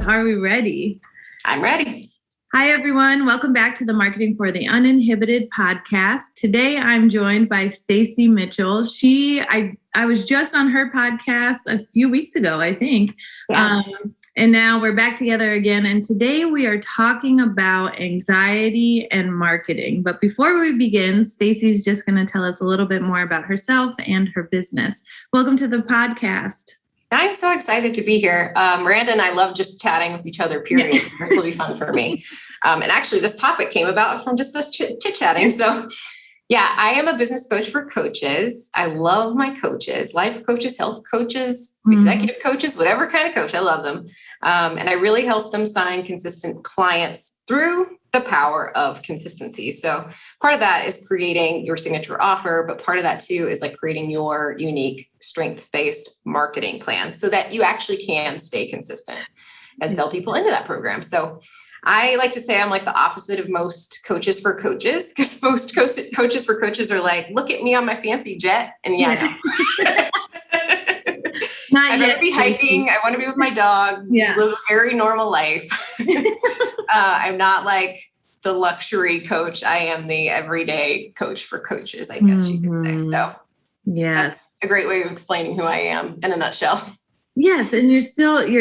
Are we ready? I'm ready. Hi, everyone. Welcome back to the Marketing for the Uninhibited podcast. Today, I'm joined by Stacie Mitchell. I was just on her podcast a few weeks ago, I think. Yeah. And now we're back together again. And today we are talking about anxiety and marketing. But before we begin, Stacie's just going to tell us a little bit more about herself and her business. Welcome to the podcast. I'm so excited to be here. Miranda and I love just chatting with each other, period. Yeah. This will be fun for me. And actually, this topic came about from just us chit-chatting. So yeah, I am a business coach for coaches. I love my coaches, life coaches, health coaches, executive coaches, whatever kind of coach. I love them. And I really help them sign consistent clients through the power of consistency. So part of that is creating your signature offer, but part of that too is like creating your unique strengths-based marketing plan so that you actually can stay consistent and sell people into that program. So I like to say I'm like the opposite of most coaches for coaches, because most coaches for coaches are like, look at me on my fancy jet. And yeah. I'd rather be hiking. I want to be with my dog. Live a very normal life. I'm not like the luxury coach. I am the everyday coach for coaches, I guess you could say. So that's a great way of explaining who I am in a nutshell. Yes. And you're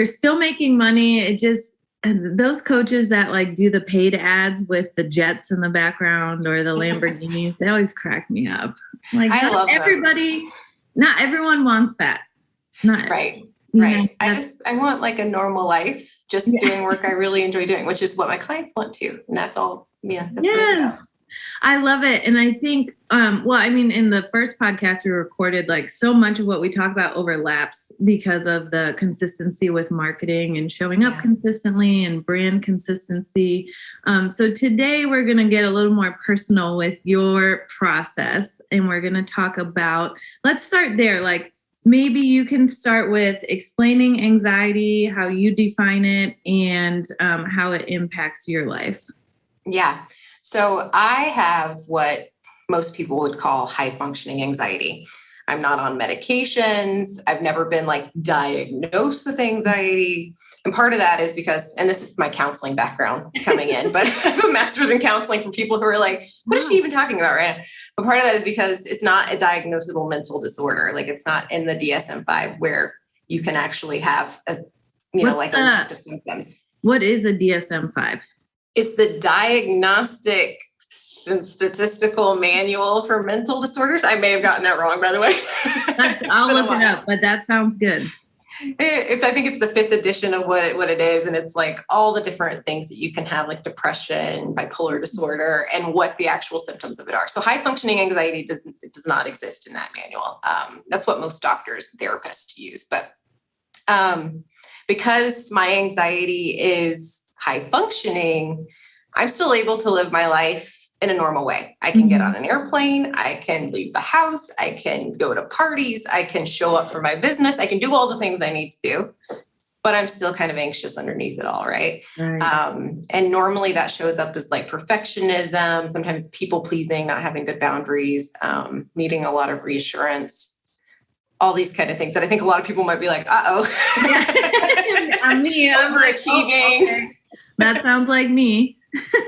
still making money. It just, those coaches that like do the paid ads with the jets in the background or the Lamborghinis, they always crack me up. Like I love everybody. Not everyone wants that. Right. I want like a normal life, just doing work I really enjoy doing, which is what my clients want too. And that's all. Yeah. That's what it's about. I love it. And I think, in the first podcast we recorded, like so much of what we talk about overlaps because of the consistency with marketing and showing up consistently and brand consistency. So today we're going to get a little more personal with your process, and we're going to talk about, let's start there. Like maybe you can start with explaining anxiety, how you define it, and how it impacts your life. Yeah. So I have what most people would call high functioning anxiety. I'm not on medications. I've never been like diagnosed with anxiety. And part of that is because, and this is my counseling background coming in, but I have a master's in counseling for people who are like, what is she even talking about right now? But part of that is because it's not a diagnosable mental disorder. Like it's not in the DSM-5 where you can actually have a list of symptoms. What is a DSM-5? It's the Diagnostic and Statistical Manual for Mental Disorders. I may have gotten that wrong, by the way. I'll look it up, but that sounds good. I think it's the 5th edition of what it is. And it's like all the different things that you can have, like depression, bipolar disorder, and what the actual symptoms of it are. So high functioning anxiety does not exist in that manual. That's what most doctors and therapists use. But because my anxiety is high functioning, I'm still able to live my life in a normal way. I can get on an airplane. I can leave the house. I can go to parties. I can show up for my business. I can do all the things I need to do, but I'm still kind of anxious underneath it all. Right. And normally that shows up as like perfectionism, sometimes people pleasing, not having good boundaries, needing a lot of reassurance, all these kind of things that I think a lot of people might be like, I'm me. Overachieving. Okay. That sounds like me.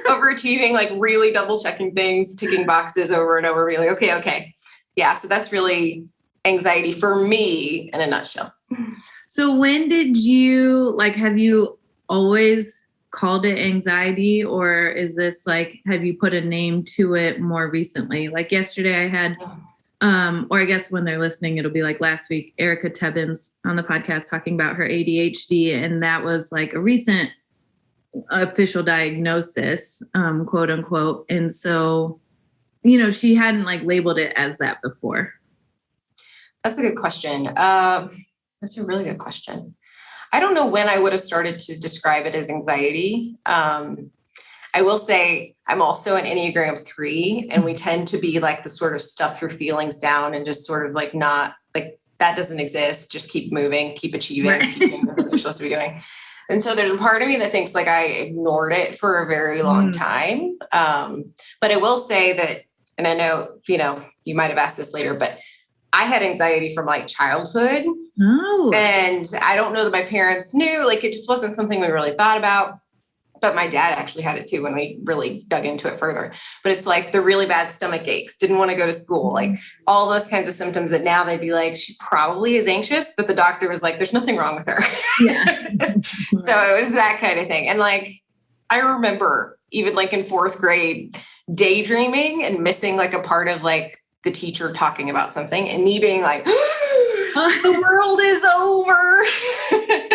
Overachieving, like really double checking things, ticking boxes over and over, being like, okay. Yeah. So that's really anxiety for me in a nutshell. So when did you, have you always called it anxiety, or is this like, have you put a name to it more recently? Like yesterday I had, or I guess when they're listening, it'll be like last week, Erica Tebbins on the podcast talking about her ADHD. And that was like a recent official diagnosis, quote unquote. And so, she hadn't like labeled it as that before. That's a good question. That's a really good question. I don't know when I would have started to describe it as anxiety. I will say I'm also an Enneagram 3, and we tend to be like the sort of stuff your feelings down and just sort of like not like that doesn't exist. Just keep moving, keep achieving, keep doing what you're supposed to be doing. And so there's a part of me that thinks like I ignored it for a very long time. But I will say that, and I know, you might have asked this later, but I had anxiety from like childhood. Oh. And I don't know that my parents knew, like, it just wasn't something we really thought about. But my dad actually had it too when we really dug into it further. But it's like the really bad stomach aches, didn't want to go to school, like all those kinds of symptoms that now they'd be like, she probably is anxious, but the doctor was like, there's nothing wrong with her. Yeah. So it was that kind of thing. And like, I remember even like in fourth grade, daydreaming and missing like a part of like the teacher talking about something and me being like, the world is over.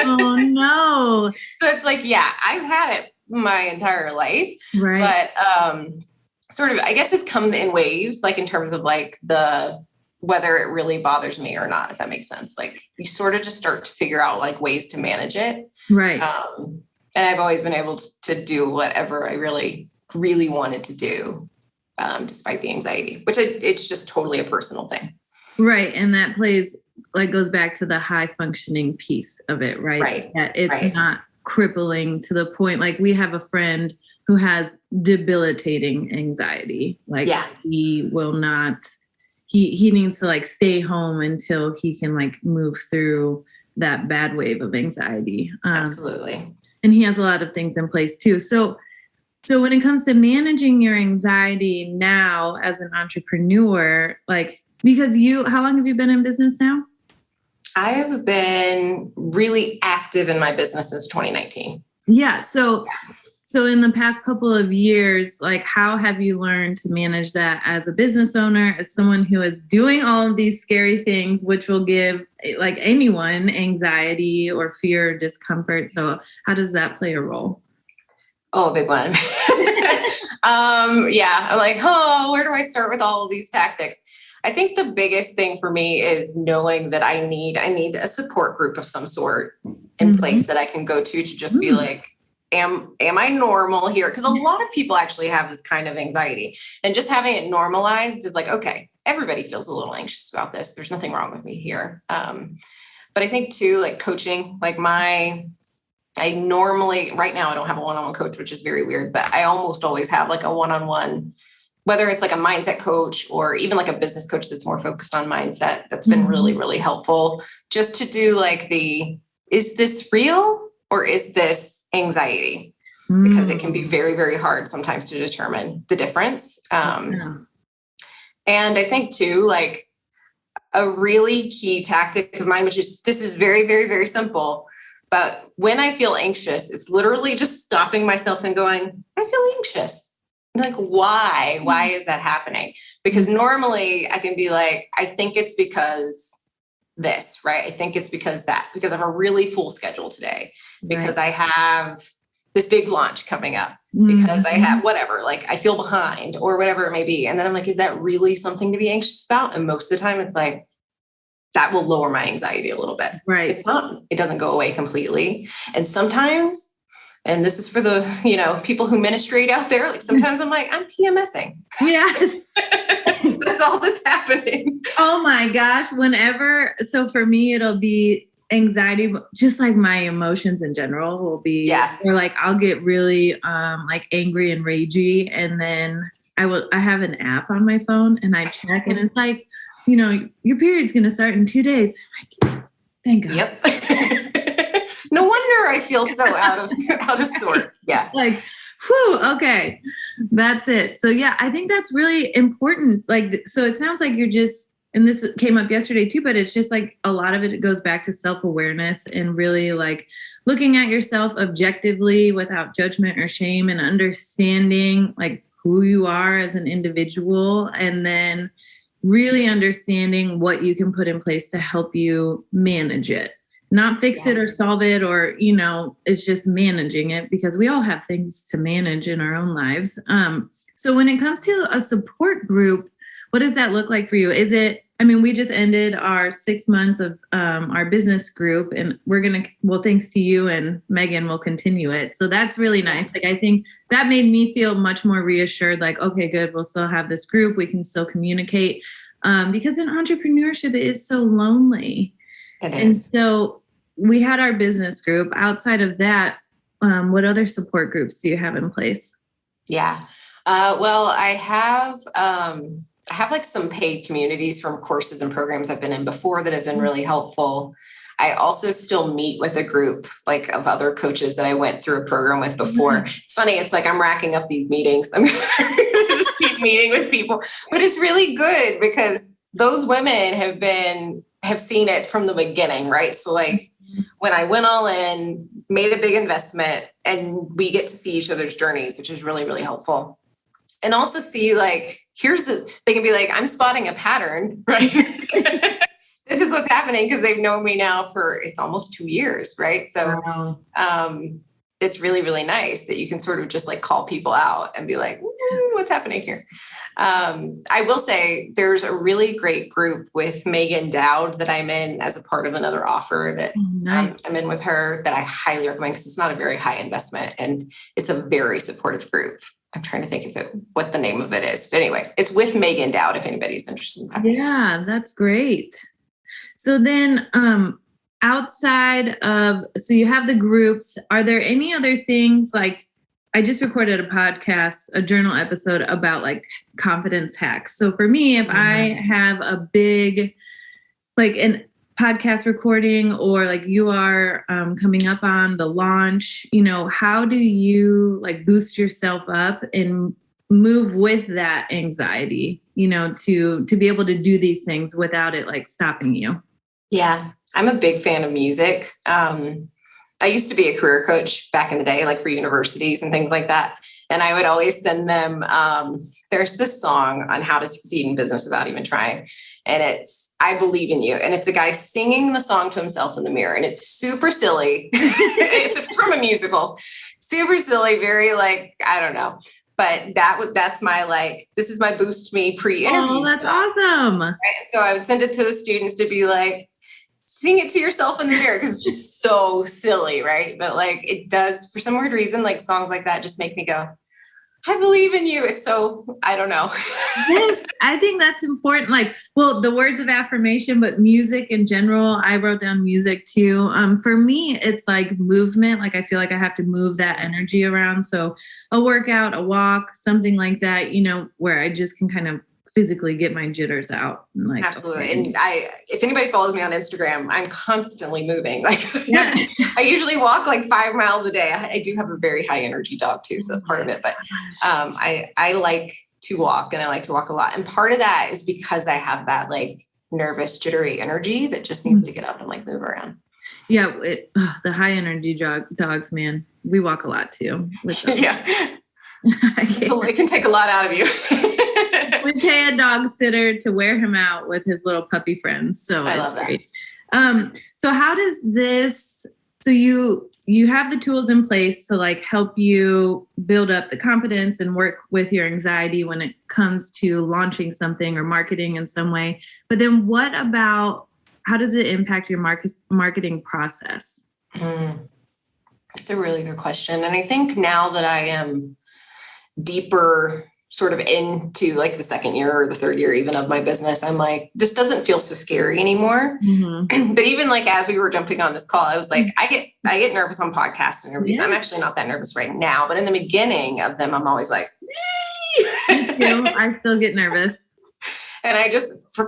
Oh no. So it's like, yeah, I've had it my entire life, right. But sort of, I guess it's come in waves, like in terms of like whether it really bothers me or not, if that makes sense. Like you sort of just start to figure out like ways to manage it. Right. And I've always been able to do whatever I really, really wanted to do, despite the anxiety, which it's just totally a personal thing. Right. And that goes back to the high functioning piece of it, right? Right. That it's not crippling to the point. Like we have a friend who has debilitating anxiety. Like he will not, he needs to like stay home until he can like move through that bad wave of anxiety. Absolutely. And he has a lot of things in place too. So when it comes to managing your anxiety now as an entrepreneur, like, because how long have you been in business now? I have been really active in my business since 2019. Yeah. So in the past couple of years, like how have you learned to manage that as a business owner, as someone who is doing all of these scary things, which will give like anyone anxiety or fear or discomfort? So how does that play a role? Oh, a big one. Yeah. I'm like, where do I start with all of these tactics? I think the biggest thing for me is knowing that I need a support group of some sort in place that I can go to just be like, am I normal here? Because a lot of people actually have this kind of anxiety, and just having it normalized is like, okay, everybody feels a little anxious about this. There's nothing wrong with me here. But I think too, like coaching, like I normally, right now I don't have a one-on-one coach, which is very weird, but I almost always have like a one-on-one, whether it's like a mindset coach or even like a business coach that's more focused on mindset. That's been really, really helpful just to do like is this real or is this anxiety? Because it can be very, very hard sometimes to determine the difference. And I think too, like a really key tactic of mine, this is very, very, very simple, but when I feel anxious, it's literally just stopping myself and going, I feel anxious. Like, why is that happening? Because normally I can be like, I think it's because this, right? I think it's because that, because I have a really full schedule today, because I have this big launch coming up, because I have whatever, like I feel behind or whatever it may be. And then I'm like, is that really something to be anxious about? And most of the time it's like, that will lower my anxiety a little bit. Right. It doesn't go away completely. And sometimes, and this is for the, people who ministrate out there, like sometimes I'm like, I'm PMSing. Yes. That's all that's happening. Oh my gosh. So for me, it'll be anxiety, just like my emotions in general will be, or like I'll get really like angry and ragey. And then I have an app on my phone and I check and it's like, your period's going to start in 2 days. I'm like, thank God. Yep. No wonder I feel so out of sorts. Yeah. Like, whew, okay, that's it. So yeah, I think that's really important. Like, so it sounds like you're just, and this came up yesterday too, but it's just like a lot of it goes back to self-awareness and really like looking at yourself objectively without judgment or shame and understanding like who you are as an individual, and then really understanding what you can put in place to help you manage it. Not fix it or solve it or, it's just managing it, because we all have things to manage in our own lives. So when it comes to a support group, what does that look like for you? We just ended our 6 months of our business group, and thanks to you and Megan, we'll continue it. So that's really nice. Like, I think that made me feel much more reassured, like, okay, good, we'll still have this group. We can still communicate, because in entrepreneurship, it is so lonely. It is. And so we had our business group. Outside of that, what other support groups do you have in place? Yeah. Well, I have I have like some paid communities from courses and programs I've been in before that have been really helpful. I also still meet with a group like of other coaches that I went through a program with before. It's funny. It's like I'm racking up these meetings. I'm going to just keep meeting with people, but it's really good because those women have seen it from the beginning, right? So like when I went all in, made a big investment, and we get to see each other's journeys, which is really, really helpful. And also see like, they can be like, I'm spotting a pattern, right? This is what's happening because they've known me now for, it's almost 2 years, right? So it's really, really nice that you can sort of just like call people out and be like, what's happening here? I will say there's a really great group with Megan Dowd that I'm in as a part of another offer that I'm in with her that I highly recommend because it's not a very high investment and it's a very supportive group. I'm trying to think what the name of it is. But anyway, it's with Megan Dowd if anybody's interested in that. Yeah, that's great. So then outside of, so you have the groups, are there any other things like, I just recorded a podcast, a journal episode about like confidence hacks. So for me, if I have a big, like an podcast recording or like you are coming up on the launch, how do you like boost yourself up and move with that anxiety, to be able to do these things without it like stopping you? Yeah, I'm a big fan of music. I used to be a career coach back in the day, like for universities and things like that. And I would always send them, there's this song on how to succeed in business without even trying. And it's, I Believe in You. And it's a guy singing the song to himself in the mirror. And it's super silly. It's from a musical, super silly, very like, I don't know. But that's my, like, this is my boost me pre-interview. Oh, that's awesome. Right? So I would send it to the students to be like, sing it to yourself in the mirror because it's just so silly, right? But like it does, for some weird reason, like songs like that just make me go, I believe in you. It's so, I don't know. Yes, I think that's important. Like, well, the words of affirmation, but music in general, I wrote down music too. For me, it's like movement. Like, I feel like I have to move that energy around. So a workout, a walk, something like that, where I just can kind of physically get my jitters out. Like, absolutely. Okay. And if anybody follows me on Instagram, I'm constantly moving. Like I usually walk like 5 miles a day. I do have a very high energy dog too. So that's part of it. But I like to walk and I like to walk a lot. And part of that is because I have that like nervous, jittery energy that just needs to get up and like move around. Yeah. The high energy dogs, man, we walk a lot too. Yeah. It can take a lot out of you. We pay a dog sitter to wear him out with his little puppy friends. So I love that. Great. So how does this, so you have the tools in place to like help you build up the confidence and work with your anxiety when it comes to launching something or marketing in some way. But then what about, how does it impact your marketing process? It's a really good question. And I think now that I am deeper sort of into like the second year or the third year even of my business, I'm like, this doesn't feel so scary anymore. But even like, as we were jumping on this call, I was like, I get nervous on podcasts and interviews. I'm actually not that nervous right now, but in the beginning of them, I'm always like, I still get nervous. And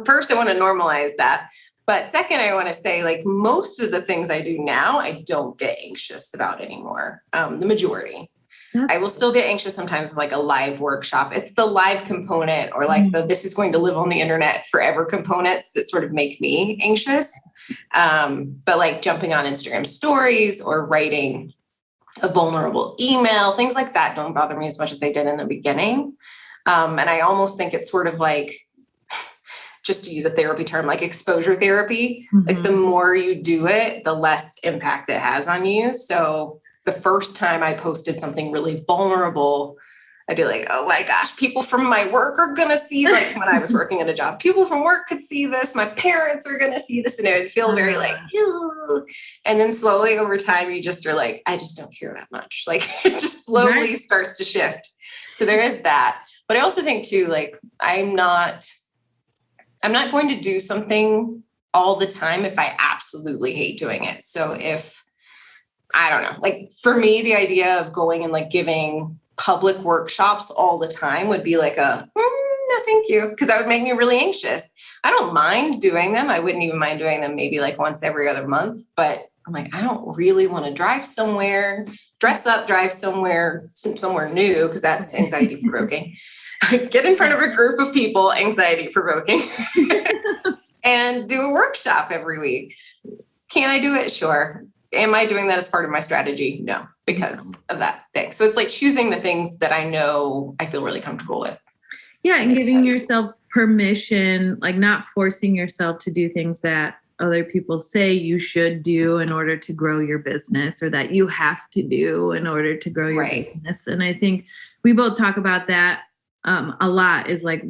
first I want to normalize that. But second, I want to say like most of the things I do now, I don't get anxious about anymore. The majority. I will still get anxious sometimes with like a live workshop. It's the live component or like this is going to live on the internet forever components that sort of make me anxious. But like jumping on Instagram stories or writing a vulnerable email, things like that don't bother me as much as they did in the beginning. And I almost think it's sort of like, just to use a therapy term, like exposure therapy, like the more you do it, the less impact it has on you. So the first time I posted something really vulnerable, I'd be like, oh my gosh, people from my work are going to see, like when I was working at a job, people from work could see this. My parents are going to see this. And it would feel very like, ew. And then slowly over time, you just are like, I just don't care that much. Like it just slowly starts to shift. So there is that. But I also think too, like, I'm not going to do something all the time if I absolutely hate doing it. So if, I don't know, like for me, the idea of going and like giving public workshops all the time would be like no, no, thank you. Because that would make me really anxious. I don't mind doing them. I wouldn't even mind doing them maybe like once every other month. But I'm like, I don't really want to drive somewhere, dress up, drive somewhere new, because that's anxiety provoking. Get in front of a group of people, anxiety provoking, and do a workshop every week. Can I do it? Sure. Am I doing that as part of my strategy? No, because of that thing. So it's like choosing the things that I know I feel really comfortable with. Yeah. And giving yourself permission, like not forcing yourself to do things that other people say you should do in order to grow your business, or that you have to do in order to grow your business. And I think we both talk about that a lot, is like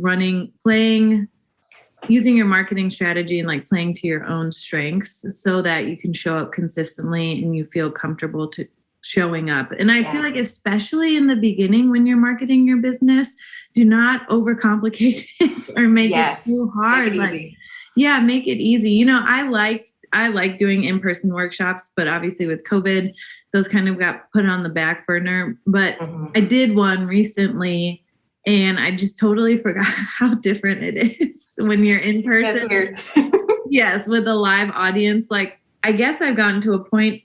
using your marketing strategy and like playing to your own strengths so that you can show up consistently and you feel comfortable to showing up. And I feel like, especially in the beginning when you're marketing your business, do not overcomplicate it or make it too hard. Make it easy. You know, I like doing in-person workshops, but obviously with COVID, those kind of got put on the back burner. But I did one recently, and I just totally forgot how different it is when you're in person. That's weird. Yes, with a live audience. Like, I guess I've gotten to a point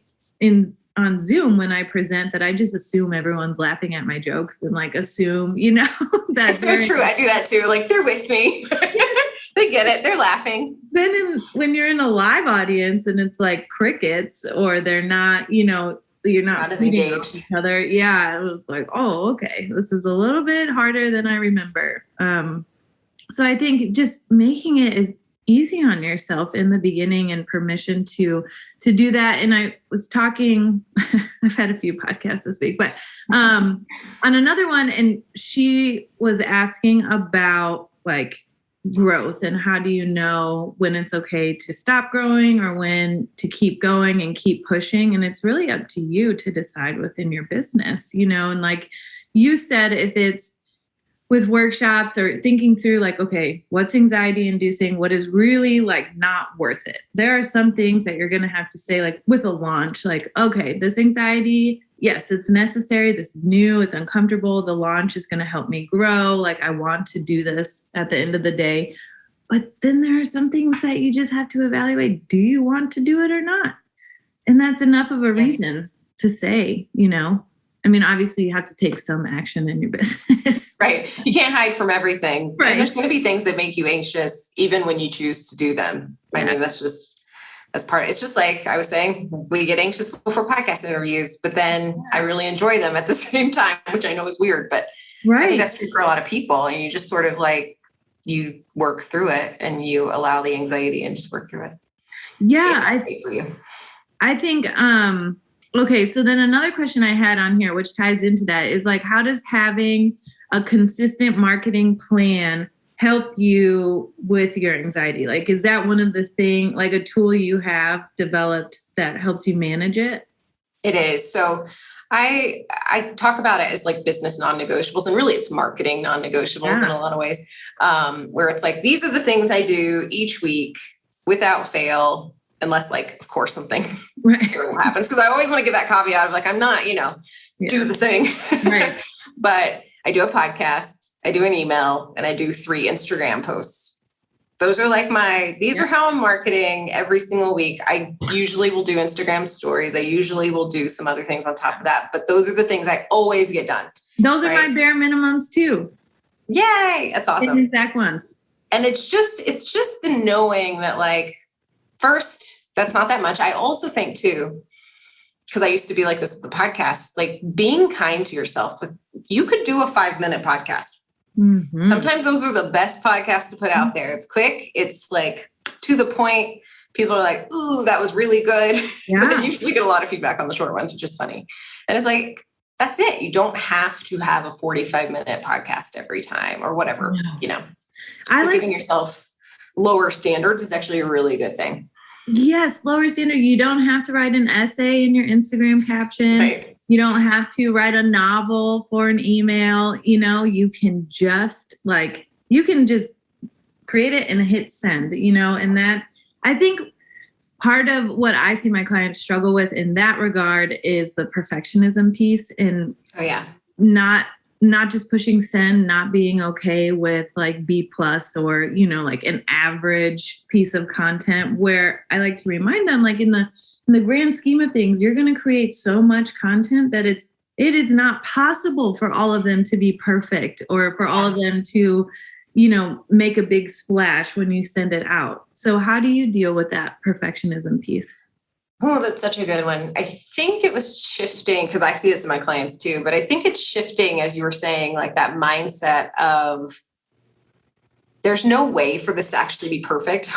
on Zoom when I present that I just assume everyone's laughing at my jokes and like assume, you know, that's so true. I do that too. Like, they're with me. They get it. They're laughing. Then when you're in a live audience and it's like crickets, or they're not, you know, you're not as engaged each other. Yeah. It was like, oh, okay. This is a little bit harder than I remember. So I think just making it as easy on yourself in the beginning and permission to do that. And I was talking, I've had a few podcasts this week, but on another one, and she was asking about like growth and how do you know when it's okay to stop growing or when to keep going and keep pushing. And it's really up to you to decide within your business, you know. And like you said, if it's with workshops or thinking through like, okay, what's anxiety inducing? What is really like not worth it? There are some things that you're going to have to say, like with a launch, like, okay, this anxiety, yes, it's necessary. This is new. It's uncomfortable. The launch is going to help me grow. Like, I want to do this at the end of the day. But then there are some things that you just have to evaluate. Do you want to do it or not? And that's enough of a reason to say, you know, I mean, obviously you have to take some action in your business. Right. You can't hide from everything. Right. And there's going to be things that make you anxious, even when you choose to do them. I mean, that's part. It's just like I was saying, we get anxious before podcast interviews, but then I really enjoy them at the same time, which I know is weird, but I think that's true for a lot of people. And you just sort of like, you work through it and you allow the anxiety and just work through it. Yeah. I think, okay. So then another question I had on here, which ties into that, is like, how does having a consistent marketing plan help you with your anxiety? Like, is that one of the things, like a tool you have developed that helps you manage it? It is. So I talk about it as like business non-negotiables, and really it's marketing non-negotiables in a lot of ways, where it's like, these are the things I do each week without fail, unless like, of course, something terrible happens. Cause I always want to give that caveat of like, I'm not, you know, do the thing, right? But I do a podcast, I do an email, and I do 3 Instagram posts. Those are like these are how I'm marketing every single week. I usually will do Instagram stories. I usually will do some other things on top of that, but those are the things I always get done. Those are my bare minimums too. Yay. That's awesome. The exact ones. And it's just the knowing that like, first, that's not that much. I also think too, because I used to be like this with the podcast, like being kind to yourself. Like, you could do a 5-minute podcast. Mm-hmm. Sometimes those are the best podcasts to put out there. It's quick. It's like to the point. People are like, ooh, that was really good. Yeah. You usually get a lot of feedback on the short ones, which is funny. And it's like, that's it. You don't have to have a 45-minute podcast every time or whatever, you know. So giving yourself lower standards is actually a really good thing. Yes, lower standard. You don't have to write an essay in your Instagram caption. Right. You don't have to write a novel for an email. You know, you can just create it and hit send, you know, and that, I think part of what I see my clients struggle with in that regard is the perfectionism piece, and not not just pushing send, not being okay with like B plus or, like an average piece of content, where I like to remind them, like in the grand scheme of things, you're going to create so much content that it is not possible for all of them to be perfect or for all of them to, make a big splash when you send it out. So how do you deal with that perfectionism piece? Oh, that's such a good one. I think it was shifting, because I see this in my clients too, but I think it's shifting, as you were saying, like that mindset of there's no way for this to actually be perfect.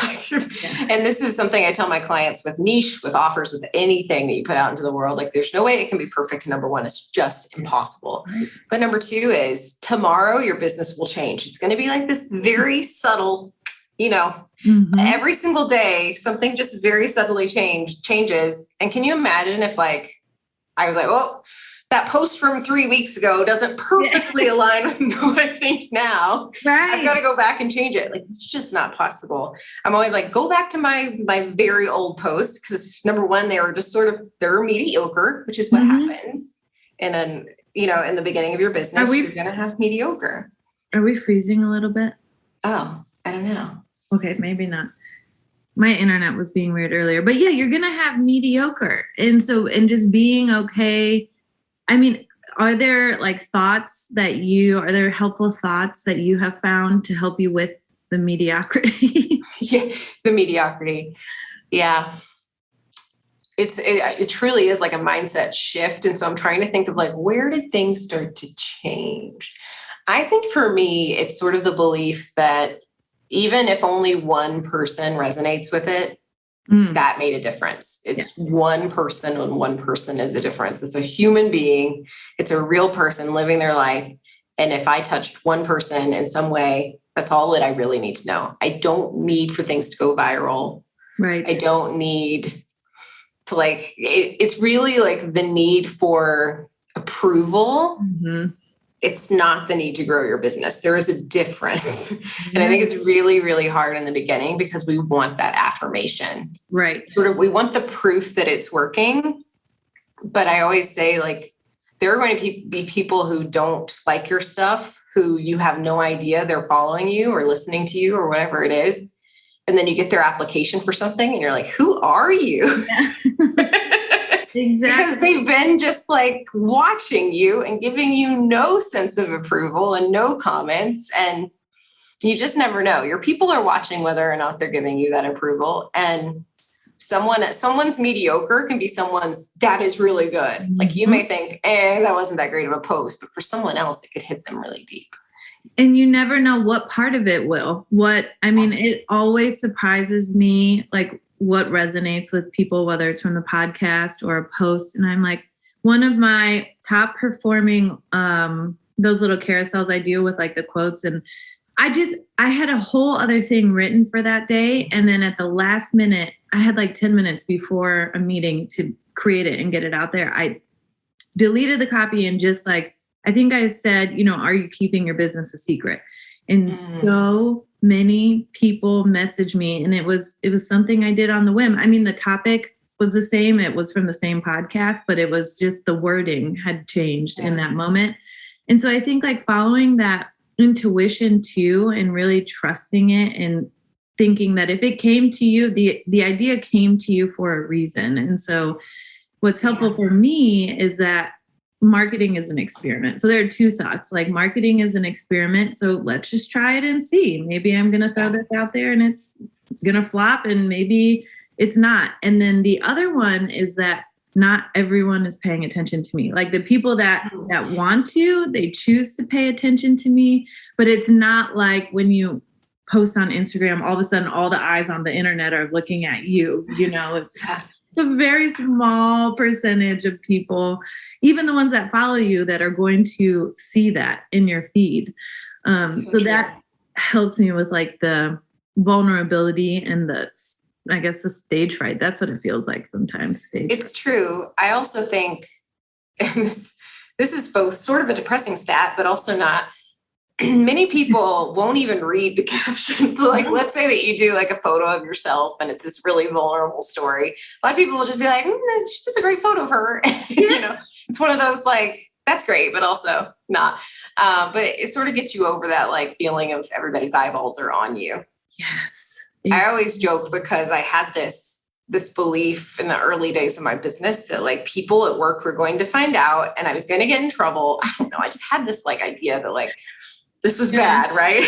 And this is something I tell my clients with niche, with offers, with anything that you put out into the world. Like there's no way it can be perfect. Number one, it's just impossible. Right. But number two is tomorrow your business will change. It's going to be like this very subtle, every single day, something just very subtly changes. And can you imagine if like, I was like, well, that post from 3 weeks ago doesn't perfectly align with what I think now. Right. I've got to go back and change it. Like, it's just not possible. I'm always like, go back to my very old posts. Because number one, they were just they're mediocre, which is what happens. And then, in the beginning of your business, you're going to have mediocre. Are we freezing a little bit? Oh, I don't know. Okay, maybe not. My internet was being weird earlier, but yeah, you're going to have mediocre. And just being okay. I mean, are there like are there helpful thoughts that you have found to help you with the mediocrity? Yeah, the mediocrity. Yeah. It truly is like a mindset shift. And so I'm trying to think of like, where did things start to change? I think for me, it's sort of the belief that even if only one person resonates with it, that made a difference. It's one person, and one person is a difference. It's a human being. It's a real person living their life. And if I touched one person in some way, that's all that I really need to know. I don't need for things to go viral. Right. I don't need to it's really like the need for approval. It's not the need to grow your business. There is a difference. And I think it's really, really hard in the beginning because we want that affirmation. Right. We want the proof that it's working. But I always say like, there are going to be people who don't like your stuff, who you have no idea they're following you or listening to you or whatever it is. And then you get their application for something and you're like, who are you? Yeah. Exactly. Because they've been just like watching you and giving you no sense of approval and no comments. And you just never know. Your people are watching whether or not they're giving you that approval. And someone's mediocre can be someone's that is really good. Like you may think, that wasn't that great of a post, but for someone else, it could hit them really deep. And you never know what part of it will. It always surprises me, like what resonates with people, whether it's from the podcast or a post. And I'm like, one of my top performing, those little carousels I do with like the quotes. And I had a whole other thing written for that day. And then at the last minute, I had like 10 minutes before a meeting to create it and get it out there. I deleted the copy and just like, I think I said, are you keeping your business a secret? And so many people messaged me, and it was something I did on the whim. I mean, the topic was the same. It was from the same podcast, but it was just the wording had changed in that moment. And so I think like following that intuition too, and really trusting it and thinking that if it came to you, the idea came to you for a reason. And so what's helpful for me is that marketing is an experiment. So there are two thoughts, like marketing is an experiment. So let's just try it and see. Maybe I'm going to throw this out there and it's going to flop, and maybe it's not. And then the other one is that not everyone is paying attention to me. Like the people that want to, they choose to pay attention to me, but it's not like when you post on Instagram, all of a sudden all the eyes on the internet are looking at you, it's a very small percentage of people, even the ones that follow you, that are going to see that in your feed. So that helps me with like the vulnerability and the stage fright. That's what it feels like sometimes. It's true. I also think, and this is both sort of a depressing stat, but also not. Many people won't even read the captions. So like, let's say that you do like a photo of yourself and it's this really vulnerable story. A lot of people will just be like, that's a great photo of her. Yes. It's one of those like, that's great, but also not. But it sort of gets you over that like feeling of everybody's eyeballs are on you. Yes. I always joke because I had this belief in the early days of my business that like people at work were going to find out and I was going to get in trouble. I don't know. I just had this like idea that like this was bad, right?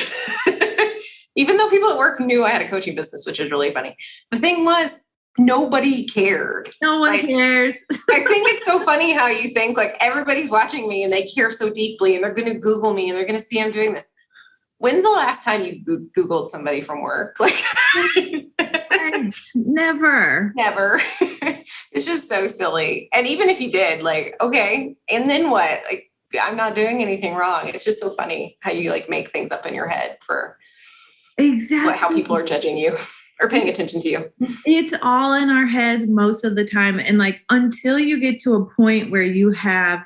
Even though people at work knew I had a coaching business, which is really funny. The thing was, nobody cared. No one cares. I think it's so funny how you think like everybody's watching me and they care so deeply and they're going to Google me and they're going to see I'm doing this. When's the last time you Googled somebody from work? Like, never. It's just so silly. And even if you did, like, okay, and then what? Like, I'm not doing anything wrong. It's just so funny how you like make things up in your head for how people are judging you or paying attention to you. It's all in our heads most of the time. And like, until you get to a point where you have,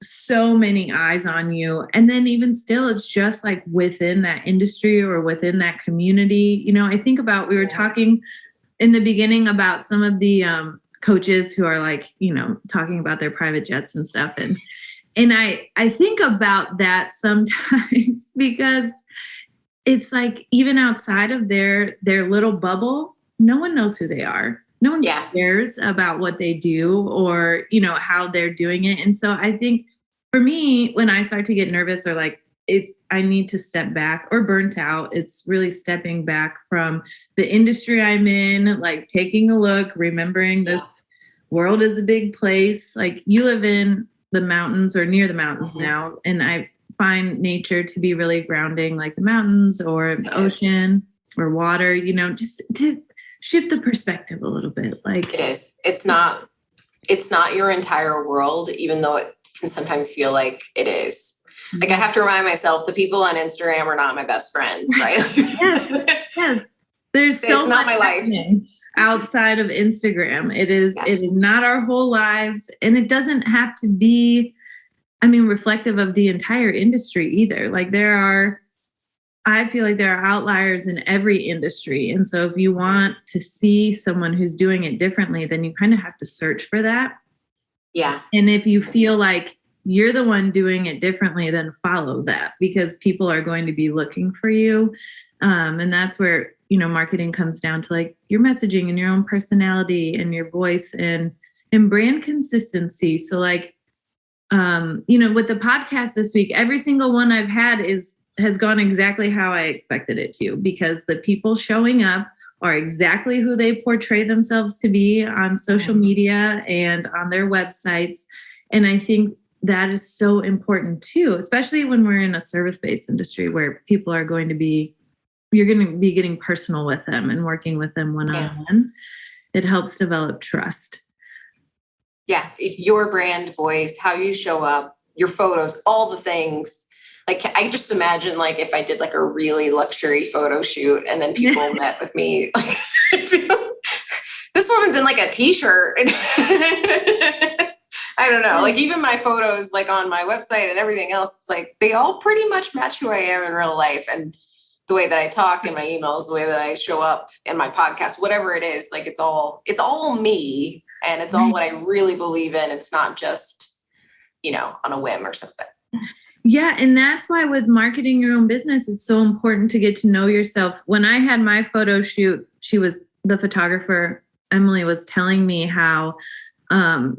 so many eyes on you. And then even still, it's just like within that industry or within that community. I think about, we were talking in the beginning about some of the coaches who are like, talking about their private jets and stuff. And I think about that sometimes because it's like, even outside of their little bubble, no one knows who they are. No one cares about what they do or, how they're doing it. And so I think for me, when I start to get nervous or like I need to step back or burnt out, it's really stepping back from the industry I'm in, like taking a look, remembering this world is a big place. Like you live in the mountains or near the mountains now. And I find nature to be really grounding, like the mountains or the ocean or water, just to shift the perspective a little bit. Like it is. It's not your entire world, even though it can sometimes feel like it is. Like I have to remind myself the people on Instagram are not my best friends, right? Yes. There's so much not my life outside of Instagram. It is not our whole lives. And it doesn't have to be, reflective of the entire industry either. Like I feel like there are outliers in every industry. And so if you want to see someone who's doing it differently, then you kind of have to search for that. Yeah. And if you feel like you're the one doing it differently, then follow that because people are going to be looking for you. And that's where, marketing comes down to like your messaging and your own personality and your voice and brand consistency. So like, with the podcast this week, every single one I've had has gone exactly how I expected it to, because the people showing up are exactly who they portray themselves to be on social media and on their websites. And I think that is so important too, especially when we're in a service-based industry where people are you're going to be getting personal with them and working with them one-on-one. It helps develop trust. Yeah. If your brand voice, how you show up, your photos, all the things. Like I just imagine like if I did like a really luxury photo shoot and then people met with me, like this woman's in like a t-shirt. And I don't know, like even my photos like on my website and everything else, it's like they all pretty much match who I am in real life. And the way that I talk in my emails, the way that I show up in my podcast, whatever it is, like it's all me. And it's all what I really believe in. It's not just, on a whim or something. Yeah. And that's why with marketing your own business, it's so important to get to know yourself. When I had my photo shoot, the photographer, Emily, was telling me how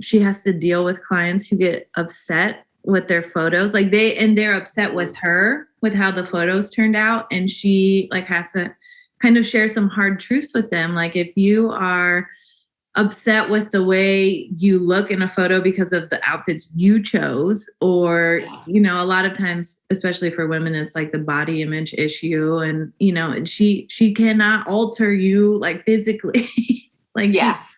she has to deal with clients who get upset with their photos. Like they're upset with her, with how the photos turned out. And she like has to kind of share some hard truths with them. Like if you are upset with the way you look in a photo because of the outfits you chose, or, a lot of times, especially for women, it's like the body image issue. And, she cannot alter you like physically. Like,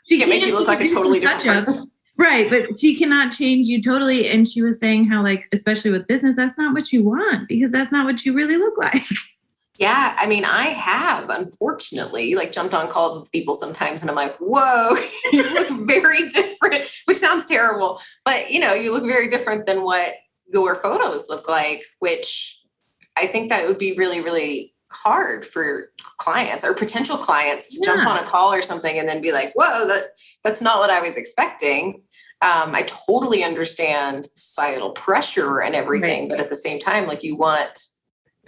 she can make you look like a totally different person. Right. But she cannot change you totally. And she was saying how like, especially with business, that's not what you want because that's not what you really look like. Yeah. I mean, I have, unfortunately, like jumped on calls with people sometimes and I'm like, whoa, you look very different, which sounds terrible, but you look very different than what your photos look like, which I think that would be really, really hard for clients or potential clients to jump on a call or something and then be like, whoa, that's not what I was expecting. I totally understand societal pressure and everything, but at the same time, like you want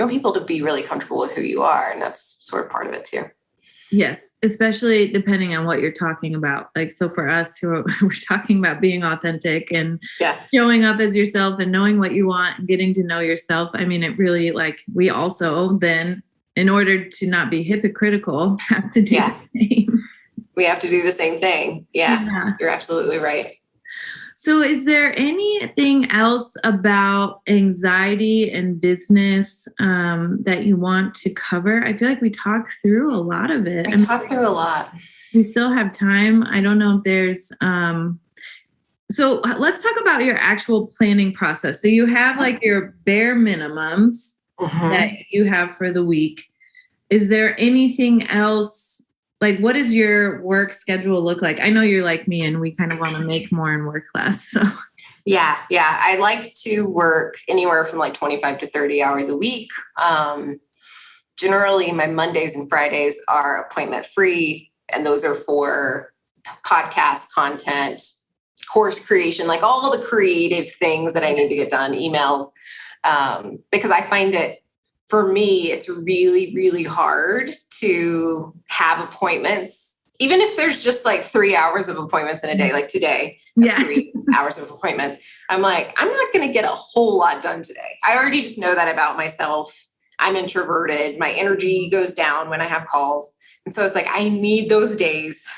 people to be really comfortable with who you are. And that's sort of part of it too. Yes, especially depending on what you're talking about. Like, so for us who we're talking about being authentic and showing up as yourself and knowing what you want and getting to know yourself. I mean, it really, like, we also then, in order to not be hypocritical, have to do the same. We have to do the same thing. Yeah. You're absolutely right. So is there anything else about anxiety and business that you want to cover? I feel like we talked through a lot of it. We talked through a lot. We still have time. I don't know if there's... So let's talk about your actual planning process. So you have like your bare minimums that you have for the week. Is there anything else? Like, what does your work schedule look like? I know you're like me and we kind of want to make more and work less. So yeah. I like to work anywhere from like 25 to 30 hours a week. Generally, my Mondays and Fridays are appointment free. And those are for podcast content, course creation, like all the creative things that I need to get done, emails. Because I find it, for me, it's really, really hard to have appointments, even if there's just like 3 hours of appointments in a day, like today, 3 hours of appointments. I'm like, I'm not going to get a whole lot done today. I already just know that about myself. I'm introverted. My energy goes down when I have calls. And so it's like, I need those days.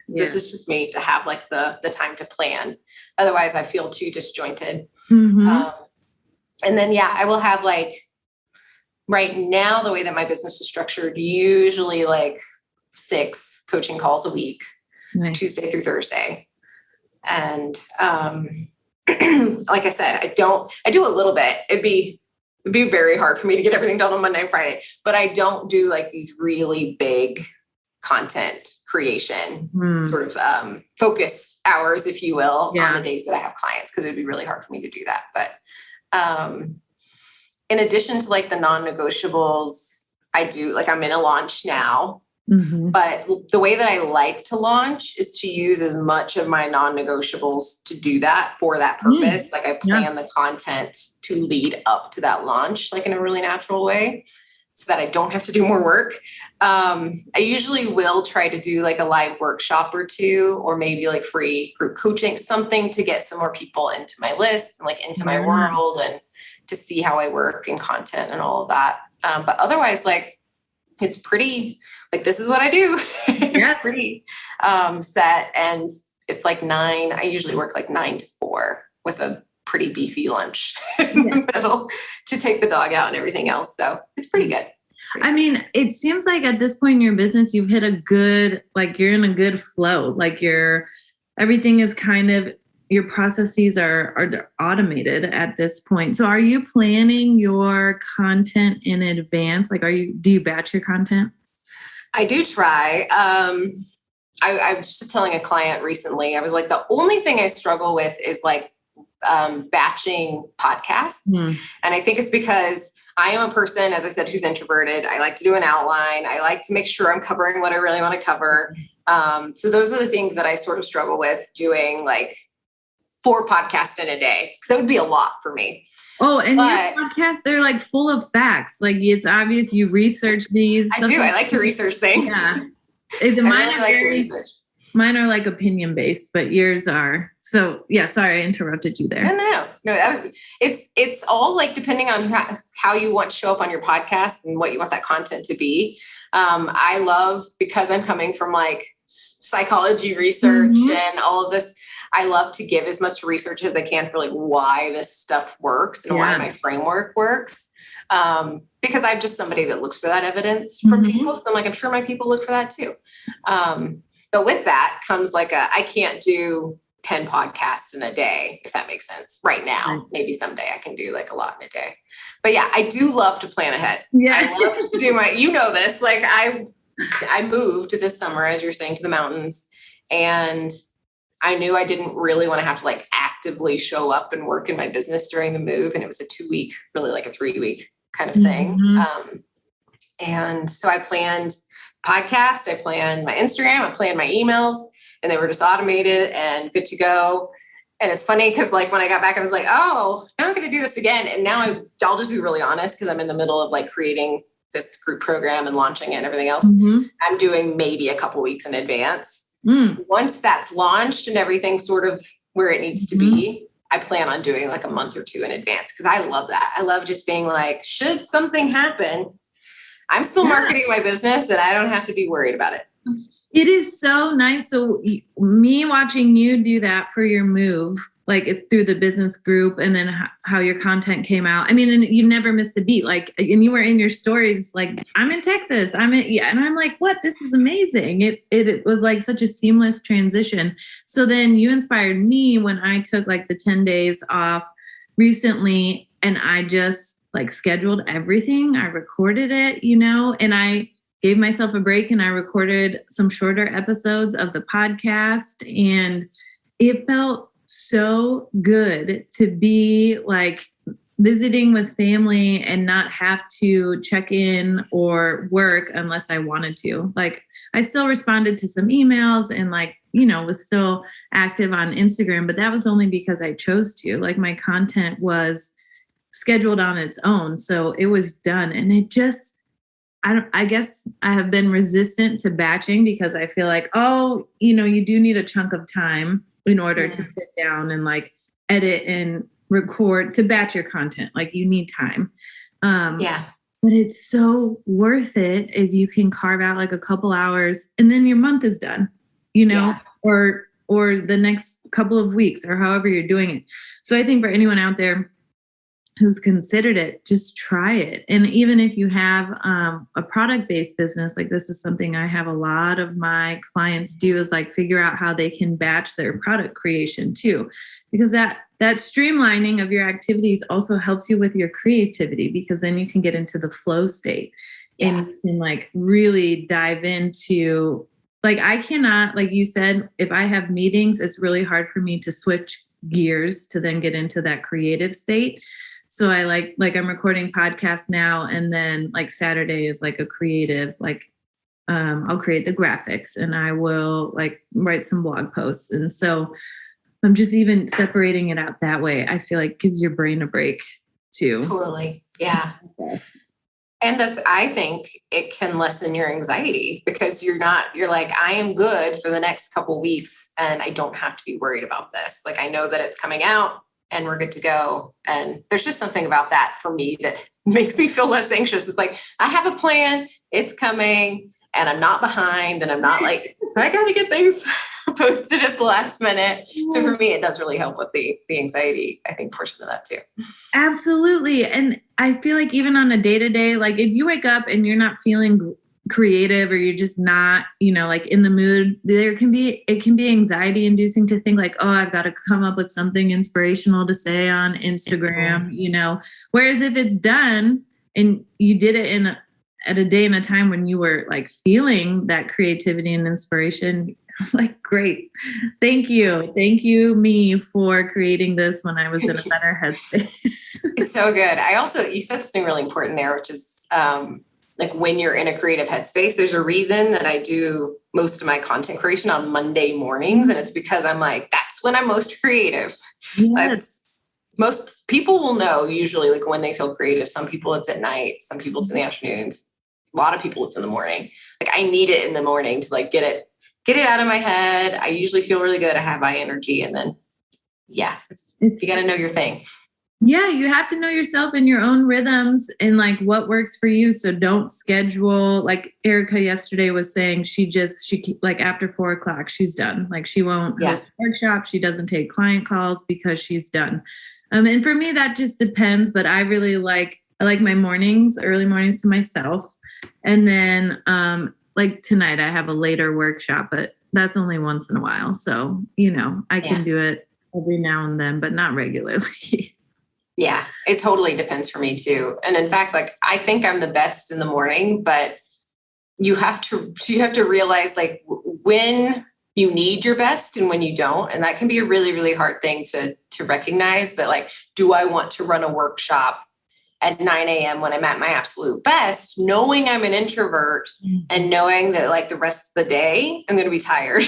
This is just me to have like the time to plan. Otherwise I feel too disjointed. And then, I will have like, right now, the way that my business is structured, usually like 6 coaching calls a week, Tuesday through Thursday. And like I said, I do a little bit. It'd be very hard for me to get everything done on Monday and Friday, but I don't do like these really big content creation sort of focus hours, if you will, on the days that I have clients, because it would be really hard for me to do that. But in addition to like the non-negotiables, I do like, I'm in a launch now, but the way that I like to launch is to use as much of my non-negotiables to do that for that purpose. Like I plan the content to lead up to that launch, like in a really natural way, so that I don't have to do more work. I usually will try to do like a live workshop or 2, or maybe like free group coaching, something to get some more people into my list and like into my world and to see how I work in content and all of that. But otherwise, like, it's pretty, like, this is what I do. It's pretty set. And it's like 9, I usually work like 9 to 4 with a pretty beefy lunch in the middle to take the dog out and everything else. So it's pretty good. I mean, it seems like at this point in your business, you've hit a good, like you're in a good flow. Like everything is kind of, your processes are automated at this point. So are you planning your content in advance? Like, do you batch your content? I do try. I was just telling a client recently, I was like, the only thing I struggle with is like batching podcasts. And I think it's because I am a person, as I said, who's introverted. I like to do an outline. I like to make sure I'm covering what I really want to cover. So those are the things that I sort of struggle with doing, like 4 podcasts in a day, because that would be a lot for me. Oh, and your podcasts, they're like full of facts. Like, it's obvious you research these. I do. I like to research things. Yeah. Mine are like opinion based, but yours are. So yeah, sorry, I interrupted you there. No. It's all like depending on how you want to show up on your podcast and what you want that content to be. I love, because I'm coming from like psychology research and all of this, I love to give as much research as I can for like why this stuff works and why my framework works. Because I'm just somebody that looks for that evidence from people. So I'm like, I'm sure my people look for that too. But with that comes like I can't do 10 podcasts in a day, if that makes sense right now. Maybe someday I can do like a lot in a day. But yeah, I do love to plan ahead. Yeah. I love to do this. Like I moved this summer, as you're saying, to the mountains, and I knew I didn't really want to have to like actively show up and work in my business during the move. And it was a 2-week, really like a 3-week kind of thing. And so I planned podcast, I planned my Instagram, I planned my emails, and they were just automated and good to go. And it's funny because like when I got back, I was like, oh, now I'm going to do this again. And now I'll just be really honest because I'm in the middle of like creating this group program and launching it and everything else. I'm doing maybe a couple weeks in advance. Once that's launched and everything sort of where it needs to be, I plan on doing like a month or two in advance because I love that. I love just being like, should something happen, I'm still marketing my business and I don't have to be worried about it. It is so nice. So me watching you do that for your move, like it's through the business group and then how your content came out. I mean, and you never missed a beat. Like, and you were in your stories, like I'm in Texas, and I'm like, what? This is amazing. It was like such a seamless transition. So then you inspired me when I took like the 10 days off recently, and I just like scheduled everything. I recorded it, and I gave myself a break and I recorded some shorter episodes of the podcast, and it felt so good to be like visiting with family and not have to check in or work unless I wanted to. Like I still responded to some emails and like, was still active on Instagram, but that was only because I chose to. Like my content was scheduled on its own. So it was done. And it just, I guess I have been resistant to batching because I feel like, you do need a chunk of time in order to sit down and like edit and record to batch your content. Like you need time. But it's so worth it if you can carve out like a couple hours and then your month is done, or the next couple of weeks or however you're doing it. So I think for anyone out there who's considered it, just try it. And even if you have a product-based business, like this is something I have a lot of my clients do, is like figure out how they can batch their product creation too. Because that streamlining of your activities also helps you with your creativity, because then you can get into the flow state and you can like really dive into, like I cannot, like you said, if I have meetings, it's really hard for me to switch gears to then get into that creative state. So I like I'm recording podcasts now, and then like Saturday is like a creative, like I'll create the graphics and I will like write some blog posts. And so I'm just even separating it out that way. I feel like gives your brain a break too. Totally. Yeah. And I think it can lessen your anxiety because you're like, I am good for the next couple weeks and I don't have to be worried about this. Like I know that it's coming out and we're good to go. And there's just something about that for me that makes me feel less anxious. It's like, I have a plan, it's coming, and I'm not behind, and I'm not like, I got to get things posted at the last minute. So for me, it does really help with the anxiety, I think, portion of that too. Absolutely. And I feel like even on a day-to-day, like if you wake up and you're not feeling creative or you're just not, like in the mood, it can be anxiety inducing to think like, oh, I've got to come up with something inspirational to say on Instagram, whereas if it's done and you did it at a day and a time when you were like feeling that creativity and inspiration, like, great. Thank you me for creating this when I was in a better headspace. It's so good. You said something really important there, which is, like when you're in a creative headspace, there's a reason that I do most of my content creation on Monday mornings. And it's because I'm like, that's when I'm most creative. Yes. Most people will know usually like when they feel creative. Some people it's at night, some people it's in the afternoons. A lot of people it's in the morning. Like I need it in the morning to like get it out of my head. I usually feel really good. I have high energy. And then, you got to know your thing. Yeah, you have to know yourself and your own rhythms and like what works for you. So don't schedule, like Erica yesterday was saying, she like after 4:00, she's done. Like she won't host workshops. She doesn't take client calls because she's done. And for me, that just depends. But I really like my mornings, early mornings to myself. And then like tonight I have a later workshop, but that's only once in a while. So, I can do it every now and then, but not regularly. Yeah, it totally depends for me too. And in fact, like I think I'm the best in the morning, but you have to realize like when you need your best and when you don't. And that can be a really, really hard thing to recognize. But like, do I want to run a workshop at 9 a.m. when I'm at my absolute best, knowing I'm an introvert and knowing that like the rest of the day, I'm going to be tired.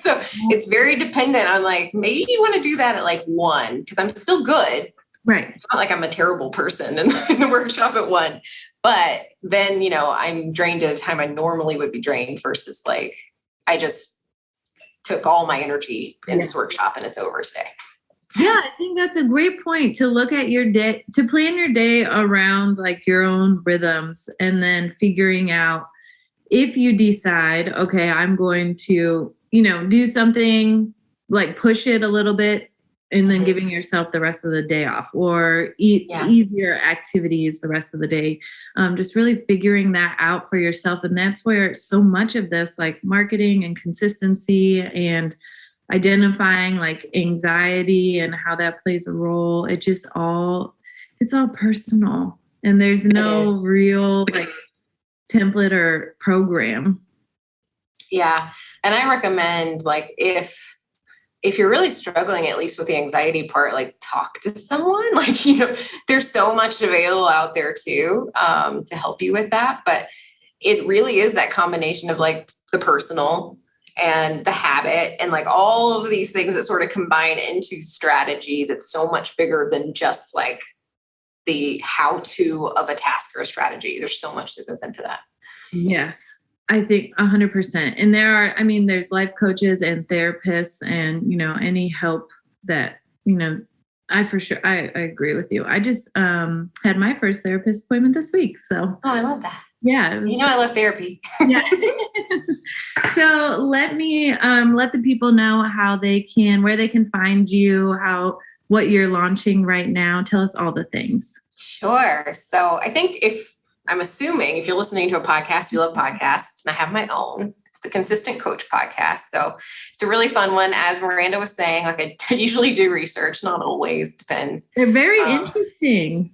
So it's very dependent on like, maybe you want to do that at like 1, because I'm still good. Right. It's not like I'm a terrible person in the workshop at 1, but then, you know, I'm drained at a time I normally would be drained versus like, I just took all my energy in this workshop and it's over today. Yeah, I think that's a great point to look at your day, to plan your day around like your own rhythms, and then figuring out if you decide, okay, I'm going to, you know, do something like push it a little bit, and then giving yourself the rest of the day off, or easier activities the rest of the day. Just really figuring that out for yourself. And that's where so much of this, like marketing and consistency and identifying like anxiety and how that plays a role, it's all personal, and there's no real like template or program. Yeah. And I recommend like, if you're really struggling, at least with the anxiety part, like talk to someone. Like, you know, there's so much available out there too, to help you with that. But it really is that combination of like the personal and the habit and like all of these things that sort of combine into strategy that's so much bigger than just like the how-to of a task or a strategy. There's so much that goes into that. Yes, I think 100%. And there's life coaches and therapists and, you know, any help that, you know, I agree with you. I just had my first therapist appointment this week. So. Oh, I love that. Yeah. You know, I love therapy. Yeah. So let me let the people know where they can find you, what you're launching right now. Tell us all the things. Sure. So I think I'm assuming if you're listening to a podcast, you love podcasts, and I have my own. It's the Consistent Coach podcast. So it's a really fun one. As Miranda was saying, like I usually do research, not always, depends. They're very interesting.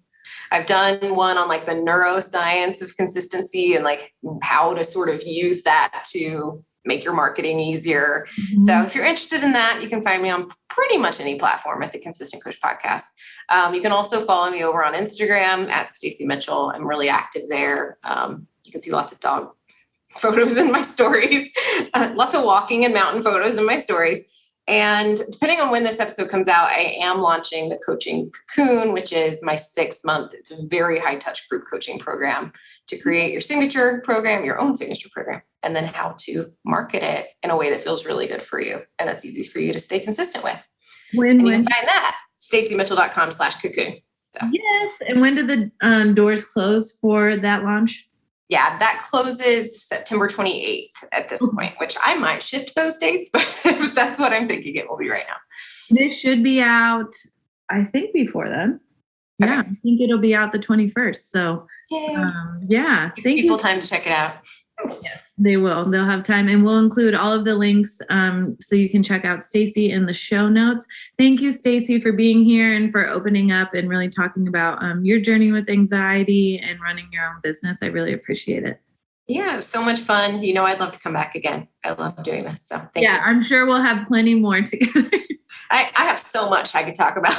I've done one on like the neuroscience of consistency and like how to sort of use that to make your marketing easier. Mm-hmm. So if you're interested in that, you can find me on pretty much any platform at the Consistent Coach podcast. You can also follow me over on Instagram at Stacie Mitchell. I'm really active there. You can see lots of dog photos in my stories, lots of walking and mountain photos in my stories. And depending on when this episode comes out, I am launching the Coaching Cocoon, which is my 6-month, it's a very high touch group coaching program to create your signature program, your own signature program, and then how to market it in a way that feels really good for you. And that's easy for you to stay consistent with. You can find that staciemitchell.com/cocoon. So. Yes. And when do the doors close for that launch? Yeah, that closes September 28th at this point, which I might shift those dates, but that's what I'm thinking it will be right now. This should be out, I think, before then. Okay. Yeah, I think it'll be out the 21st. So, yeah. Give people time to check it out. Yes, they will. They'll have time. And we'll include all of the links so you can check out Stacie in the show notes. Thank you, Stacie, for being here and for opening up and really talking about your journey with anxiety and running your own business. I really appreciate it. Yeah, it was so much fun. You know, I'd love to come back again. I love doing this. So thank you. I'm sure we'll have plenty more together. I have so much I could talk about.